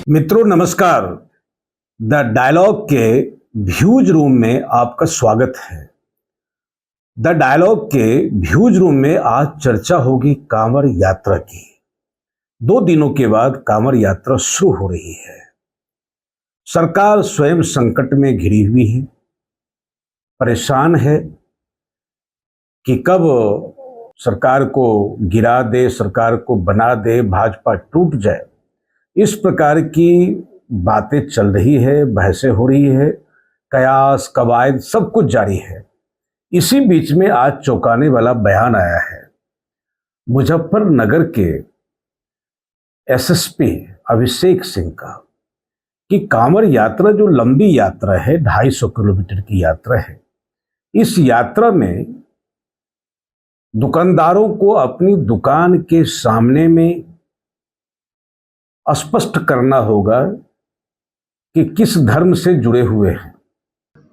मित्रों नमस्कार। The dialogue के व्यूज रूम में आपका स्वागत है। द डायलॉग के व्यूज रूम में आज चर्चा होगी कांवड़ यात्रा की। 2 दिनों के बाद कांवड़ यात्रा शुरू हो रही है। सरकार स्वयं संकट में घिरी हुई है, परेशान है कि कब सरकार को गिरा दे, सरकार को बना दे, भाजपा टूट जाए। इस प्रकार की बातें चल रही है, बहसें हो रही है, कयास कवायद सब कुछ जारी है। इसी बीच में आज चौंकाने वाला बयान आया है मुजफ्फरनगर के एसएसपी अभिषेक सिंह का कि कांवड़ यात्रा जो लंबी यात्रा है, 250 किलोमीटर की यात्रा है, इस यात्रा में दुकानदारों को अपनी दुकान के सामने में स्पष्ट करना होगा कि किस धर्म से जुड़े हुए हैं।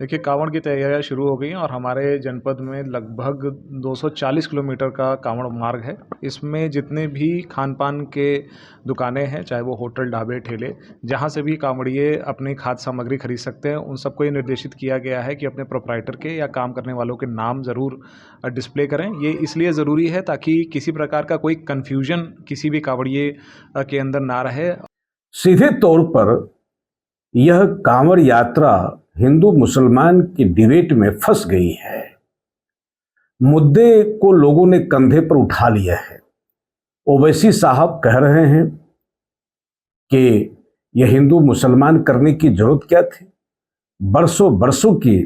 देखिए, कांवड़ की तैयारियां शुरू हो गई हैं और हमारे जनपद में लगभग 240 किलोमीटर का कांवड़ मार्ग है। इसमें जितने भी खान पान के दुकानें हैं, चाहे वो होटल, ढाबे, ठेले, जहां से भी कांवड़िए अपनी खाद्य सामग्री खरीद सकते हैं, उन सबको ये निर्देशित किया गया है कि अपने प्रोप्राइटर के या काम करने वालों के नाम ज़रूर डिस्प्ले करें। ये इसलिए ज़रूरी है ताकि किसी प्रकार का कोई कन्फ्यूजन किसी भी कांवड़िए के अंदर ना रहे। सीधे तौर पर यह कांवड़ यात्रा हिंदू मुसलमान की डिबेट में फंस गई है। मुद्दे को लोगों ने कंधे पर उठा लिया है। ओवैसी साहब कह रहे हैं कि यह हिंदू मुसलमान करने की जरूरत क्या थी। बरसों बरसों की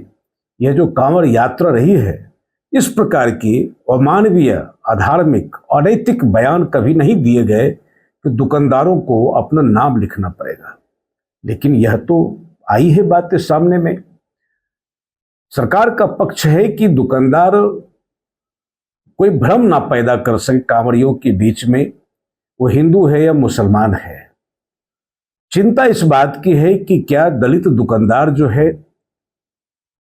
यह जो कांवड़ यात्रा रही है, इस प्रकार की अमानवीय, अधार्मिक, अनैतिक बयान कभी नहीं दिए गए कि दुकानदारों को अपना नाम लिखना पड़ेगा। लेकिन यह तो आई है बातें सामने में। सरकार का पक्ष है कि दुकानदार कोई भ्रम ना पैदा कर सके कांवड़ियों के बीच में वो हिंदू है या मुसलमान है। चिंता इस बात की है कि क्या दलित दुकानदार जो है,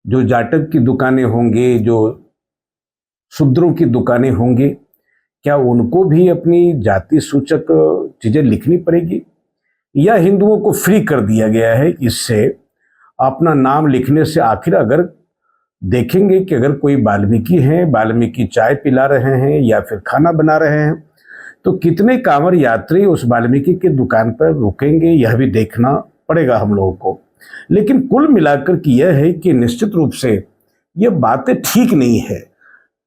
जो जाटव की दुकानें होंगी, जो शूद्रों की दुकानें होंगी, क्या उनको भी अपनी जाति सूचक चीजें लिखनी पड़ेगी, या हिंदुओं को फ्री कर दिया गया है। इससे अपना नाम लिखने से आखिर अगर देखेंगे कि अगर कोई वाल्मीकि हैं, वाल्मीकि चाय पिला रहे हैं या फिर खाना बना रहे हैं, तो कितने कांवड़ यात्री उस वाल्मीकि की दुकान पर रुकेंगे, यह भी देखना पड़ेगा हम लोगों को। लेकिन कुल मिलाकर कि यह है कि निश्चित रूप से यह बातें ठीक नहीं है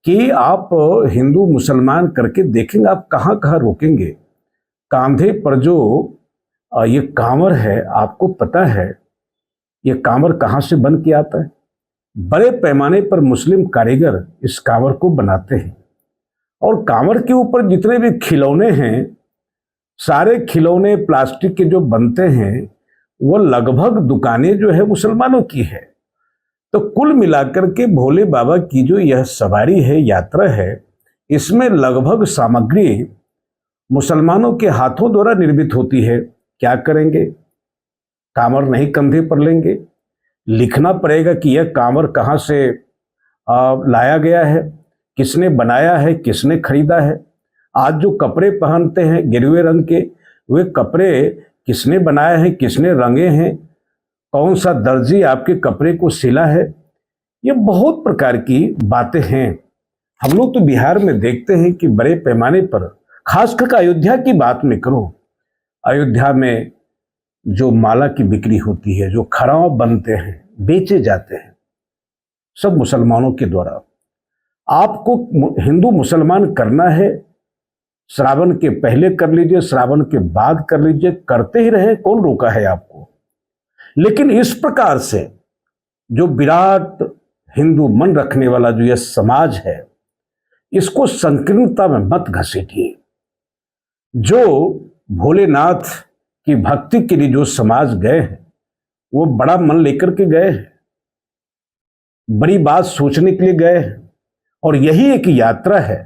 कि आप हिंदू मुसलमान करके देखेंगे आप कहाँ कहाँ रोकेंगे। कांधे पर जो ये कांवड़ है, आपको पता है ये कांवड़ कहाँ से बन के आता है। बड़े पैमाने पर मुस्लिम कारीगर इस कांवड़ को बनाते हैं और कांवड़ के ऊपर जितने भी खिलौने हैं, सारे खिलौने प्लास्टिक के जो बनते हैं, वो लगभग दुकानें जो है मुसलमानों की है। तो कुल मिलाकर के भोले बाबा की जो यह सवारी है, यात्रा है, इसमें लगभग सामग्री मुसलमानों के हाथों द्वारा निर्मित होती है। क्या करेंगे, कांवड़ नहीं कंधे पर लेंगे, लिखना पड़ेगा कि यह कांवड़ कहाँ से लाया गया है, किसने बनाया है, किसने खरीदा है। आज जो कपड़े पहनते हैं गिरवे रंग के, वे कपड़े किसने बनाए हैं, किसने रंगे हैं, कौन सा दर्जी आपके कपड़े को सिला है। ये बहुत प्रकार की बातें हैं। हम लोग तो बिहार में देखते हैं कि बड़े पैमाने पर, खासकर अयोध्या की बात में करूं, अयोध्या में जो माला की बिक्री होती है, जो खराव बनते हैं, बेचे जाते हैं, सब मुसलमानों के द्वारा। आपको हिंदू मुसलमान करना है, श्रावण के पहले कर लीजिए, श्रावण के बाद कर लीजिए, करते ही रहे, कौन रोका है आपको। लेकिन इस प्रकार से जो विराट हिंदू मन रखने वाला जो यह समाज है, इसको संकीर्णता में मत घसीटिए। जो भोलेनाथ की भक्ति के लिए जो समाज गए हैं, वो बड़ा मन लेकर के गए हैं, बड़ी बात सोचने के लिए गए हैं। और यही एक यात्रा है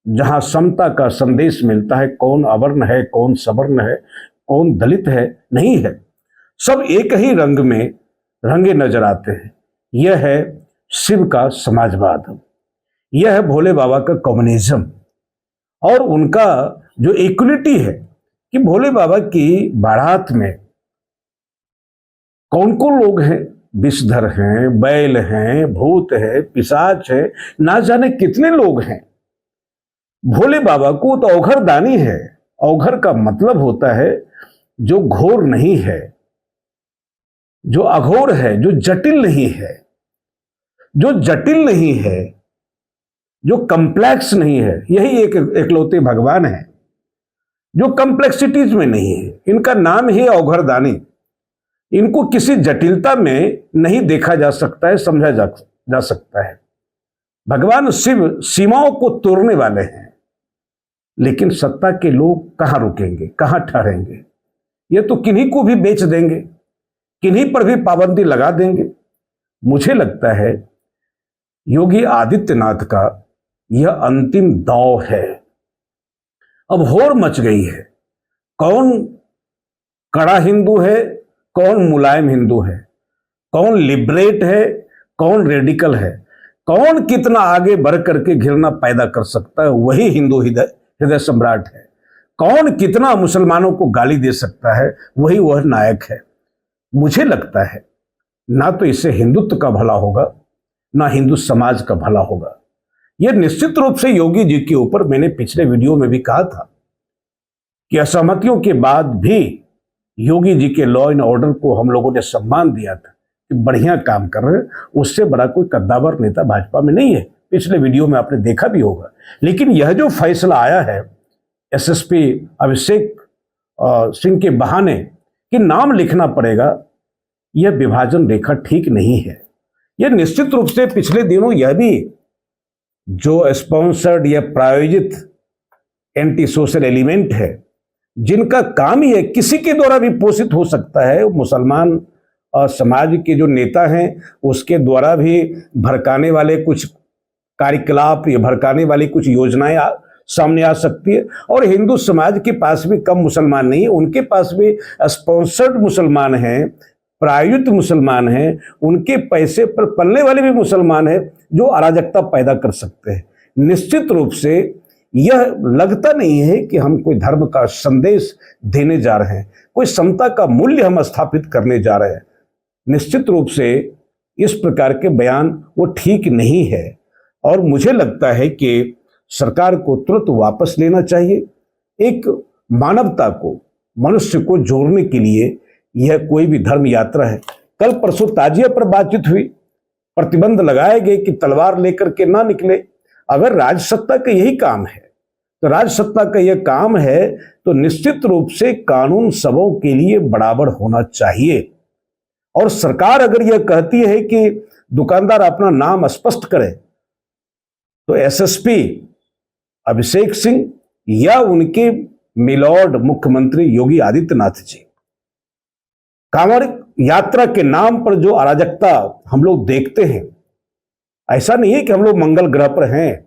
जहां समता का संदेश मिलता है। कौन अवर्ण है, कौन सवर्ण है, कौन दलित है, नहीं है, सब एक ही रंग में रंगे नजर आते हैं। यह है शिव का समाजवाद, यह है भोले बाबा का कम्युनिज्म, और उनका जो इक्वलिटी है कि भोले बाबा की बारात में कौन कौन लोग हैं। विषधर हैं, बैल हैं, भूत है, पिशाच है, ना जाने कितने लोग हैं। भोले बाबा को तो अवघर दानी है। अवघर का मतलब होता है जो घोर नहीं है, जो अघोर है, जो जटिल नहीं है। जो जटिल नहीं है, जो कम्प्लेक्स नहीं है, यही एक एकलौते भगवान है जो कम्प्लेक्सिटीज में नहीं है। इनका नाम ही अवघर दानी। इनको किसी जटिलता में नहीं देखा जा सकता है, समझा जा सकता है। भगवान शिव सीमाओं को तोड़ने वाले हैं, लेकिन सत्ता के लोग कहां रुकेंगे, कहां ठहरेंगे। ये तो किन्हीं को भी बेच देंगे, किन्हीं पर भी पाबंदी लगा देंगे। मुझे लगता है योगी आदित्यनाथ का यह अंतिम दांव है। अब होड़ मच गई है। कौन कड़ा हिंदू है, कौन मुलायम हिंदू है, कौन लिबरेट है, कौन रेडिकल है, कौन कितना आगे बढ़ करके घृणा पैदा कर सकता है, वही हिंदू हृदय सम्राट है। कौन कितना मुसलमानों को गाली दे सकता है, वही वह नायक है। मुझे लगता है ना तो इससे हिंदुत्व का भला होगा, ना हिंदू समाज का भला होगा। यह निश्चित रूप से योगी जी के ऊपर, मैंने पिछले वीडियो में भी कहा था कि असहमतियों के बाद भी योगी जी के लॉ एंड ऑर्डर को हम लोगों ने सम्मान दिया था कि बढ़िया काम कर रहे हैं। उससे बड़ा कोई कद्दावर नेता भाजपा में नहीं है। पिछले वीडियो में आपने देखा भी होगा। लेकिन यह जो फैसला आया है एसएसपी अभिषेक सिंह के बहाने कि नाम लिखना पड़ेगा, यह विभाजन रेखा ठीक नहीं है। यह निश्चित रूप से पिछले दिनों यह भी जो स्पॉन्सर्ड या प्रायोजित एंटी सोशल एलिमेंट है, जिनका काम ही है किसी के द्वारा भी पोषित हो सकता है, मुसलमान समाज के जो नेता हैं उसके द्वारा भी भड़काने वाले कुछ कार्यकलाप या भड़काने वाली कुछ योजनाएं सामने आ सकती है। और हिंदू समाज के पास भी कम मुसलमान नहीं है, उनके पास भी स्पॉन्सर्ड मुसलमान हैं, प्रायोजित मुसलमान हैं, उनके पैसे पर पलने वाले भी मुसलमान हैं जो अराजकता पैदा कर सकते हैं। निश्चित रूप से यह लगता नहीं है कि हम कोई धर्म का संदेश देने जा रहे हैं, कोई समता का मूल्य हम स्थापित करने जा रहे हैं। निश्चित रूप से इस प्रकार के बयान वो ठीक नहीं है और मुझे लगता है कि सरकार को तुरंत वापस लेना चाहिए। एक मानवता को, मनुष्य को जोड़ने के लिए यह कोई भी धर्म यात्रा है। कल परसों ताजिया पर बातचीत हुई, प्रतिबंध लगाए गए कि तलवार लेकर के ना निकले। अगर राजसत्ता का यही काम है, तो राजसत्ता का यह काम है तो निश्चित रूप से कानून सबों के लिए बराबर होना चाहिए। और सरकार अगर यह कहती है कि दुकानदार अपना नाम स्पष्ट करे, तो एसएसपी अभिषेक सिंह या उनके मिलॉर्ड मुख्यमंत्री योगी आदित्यनाथ जी, कांवड़ यात्रा के नाम पर जो अराजकता हम लोग देखते हैं, ऐसा नहीं है कि हम लोग मंगल ग्रह पर हैं।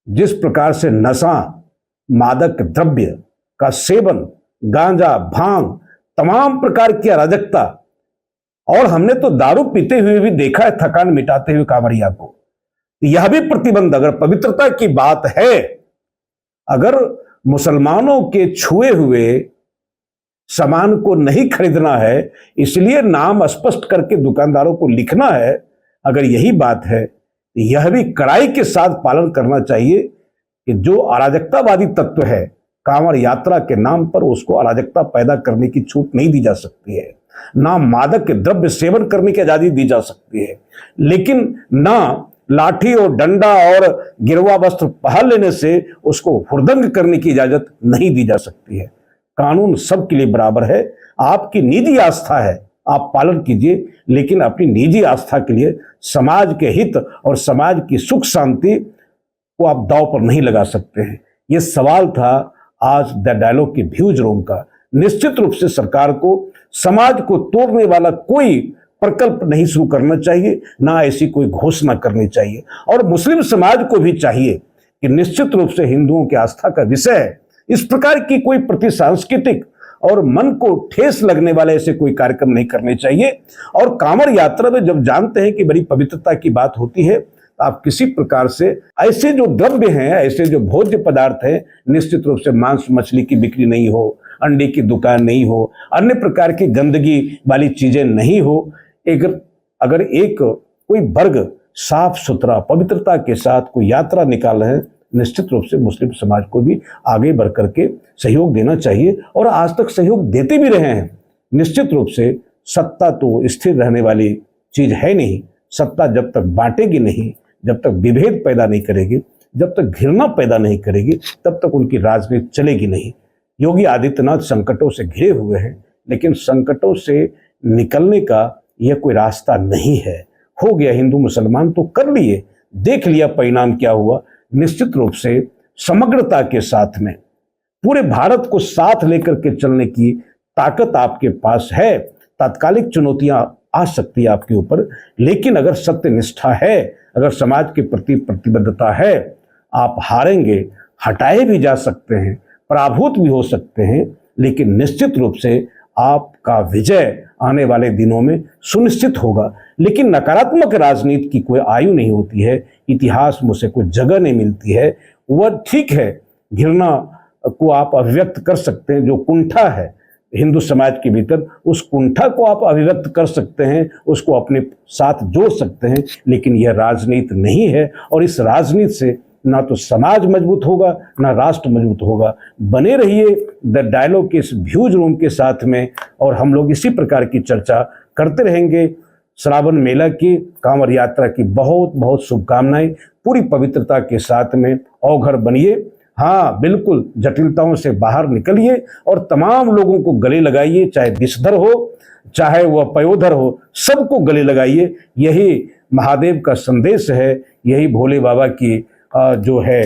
जिस प्रकार से नशा, मादक द्रव्य का सेवन, गांजा, भांग, तमाम प्रकार की अराजकता, और हमने तो दारू पीते हुए भी देखा है थकान मिटाते हुए कांवड़िया को। यह भी प्रतिबंध, अगर पवित्रता की बात है, अगर मुसलमानों के छुए हुए सामान को नहीं खरीदना है, इसलिए नाम स्पष्ट करके दुकानदारों को लिखना है, अगर यही बात है, यह भी कड़ाई के साथ पालन करना चाहिए कि जो अराजकतावादी तत्व है कांवड़ यात्रा के नाम पर, उसको अराजकता पैदा करने की छूट नहीं दी जा सकती है। ना मादक द्रव्य सेवन करने की आजादी दी जा सकती है, लेकिन ना लाठी और डंडा और गिरवा वस्त्र पहन लेने से उसको हुड़दंग करने की इजाजत नहीं दी जा सकती है। कानून सबके लिए बराबर है। आपकी निजी आस्था है, आप पालन कीजिए, लेकिन अपनी निजी आस्था के लिए समाज के हित और समाज की सुख शांति को आप दांव पर नहीं लगा सकते हैं। यह सवाल था आज द डायलॉग के व्यूज रूम का। निश्चित रूप से सरकार को समाज को तोड़ने वाला कोई प्रकल्प नहीं शुरू करना चाहिए, ना ऐसी कोई घोषणा करनी चाहिए। और मुस्लिम समाज को भी चाहिए कि निश्चित रूप से हिंदुओं की आस्था का विषय है, इस प्रकार की कोई प्रति सांस्कृतिक और मन को ठेस लगने वाले ऐसे कोई कार्यक्रम नहीं करने चाहिए। और कांवड़ यात्रा में जब जानते हैं कि बड़ी पवित्रता की बात होती है, तो आप किसी प्रकार से ऐसे जो द्रव्य हैं, ऐसे जो भोज्य पदार्थ हैं, निश्चित रूप से मांस मछली की बिक्री नहीं हो, अंडे की दुकान नहीं हो, अन्य प्रकार की गंदगी वाली चीजें नहीं हो। अगर एक कोई वर्ग साफ सुथरा पवित्रता के साथ कोई यात्रा निकाल रहे हैं, निश्चित रूप से मुस्लिम समाज को भी आगे बढ़ करके सहयोग देना चाहिए और आज तक सहयोग देते भी रहे हैं। निश्चित रूप से सत्ता तो स्थिर रहने वाली चीज है नहीं। सत्ता जब तक बांटेगी नहीं, जब तक विभेद पैदा नहीं करेगी, जब तक घृणा पैदा नहीं करेगी, तब तक उनकी राजनीति चलेगी नहीं। योगी आदित्यनाथ संकटों से घिरे हुए हैं, लेकिन संकटों से निकलने का यह कोई रास्ता नहीं है। हो गया हिंदू मुसलमान तो कर लिए, देख लिया परिणाम क्या हुआ। निश्चित रूप से समग्रता के साथ में पूरे भारत को साथ लेकर के चलने की ताकत आपके पास है। तात्कालिक चुनौतियां आ सकती है आपके ऊपर, लेकिन अगर सत्य निष्ठा है, अगर समाज के प्रति प्रतिबद्धता है, आप हारेंगे, हटाए भी जा सकते हैं, पराभूत भी हो सकते हैं, लेकिन निश्चित रूप से आपका विजय आने वाले दिनों में सुनिश्चित होगा। लेकिन नकारात्मक राजनीति की कोई आयु नहीं होती है, इतिहास में उसे कोई जगह नहीं मिलती है। वह ठीक है, घृणा को आप अभिव्यक्त कर सकते हैं, जो कुंठा है हिंदू समाज के भीतर, उस कुंठा को आप अभिव्यक्त कर सकते हैं, उसको अपने साथ जोड़ सकते हैं, लेकिन यह राजनीति नहीं है। और इस राजनीति से ना तो समाज मजबूत होगा, ना राष्ट्र मजबूत होगा। बने रहिए द डायलॉग के इस व्यूज रूम के साथ में, और हम लोग इसी प्रकार की चर्चा करते रहेंगे। श्रावण मेला की, कांवड़ यात्रा की बहुत बहुत शुभकामनाएं। पूरी पवित्रता के साथ में अवघर बनिए। हाँ बिल्कुल, जटिलताओं से बाहर निकलिए और तमाम लोगों को गले लगाइए, चाहे विषधर हो, चाहे वह पयोधर हो, सबको गले लगाइए। यही महादेव का संदेश है, यही भोले बाबा की जो है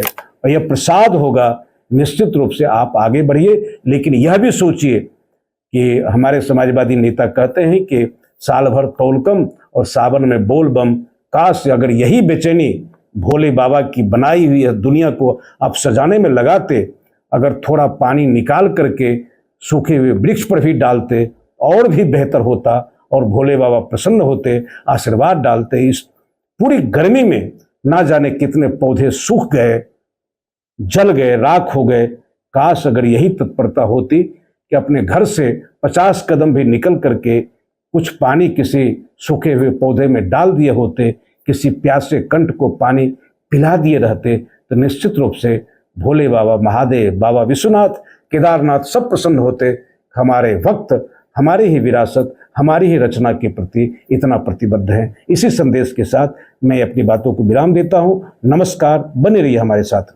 यह प्रसाद होगा। निश्चित रूप से आप आगे बढ़िए, लेकिन यह भी सोचिए कि हमारे समाजवादी नेता कहते हैं कि साल भर तौल कम और सावन में बोल बम। काश अगर यही बेचैनी भोले बाबा की बनाई हुई दुनिया को आप सजाने में लगाते, अगर थोड़ा पानी निकाल करके सूखे हुए वृक्ष पर भी डालते और भी बेहतर होता, और भोले बाबा प्रसन्न होते, आशीर्वाद डालते। इस पूरी गर्मी में ना जाने कितने पौधे सूख गए, जल गए, राख हो गए। काश अगर यही तत्परता होती कि अपने घर से 50 कदम भी निकल करके कुछ पानी किसी सूखे हुए पौधे में डाल दिए होते, किसी प्यासे कंठ को पानी पिला दिए रहते, तो निश्चित रूप से भोले बाबा, महादेव, बाबा विश्वनाथ, केदारनाथ सब प्रसन्न होते। हमारे वक्त, हमारी ही विरासत, हमारी ही रचना के प्रति इतना प्रतिबद्ध है। इसी संदेश के साथ मैं अपनी बातों को विराम देता हूँ। नमस्कार, बने रहिए हमारे साथ।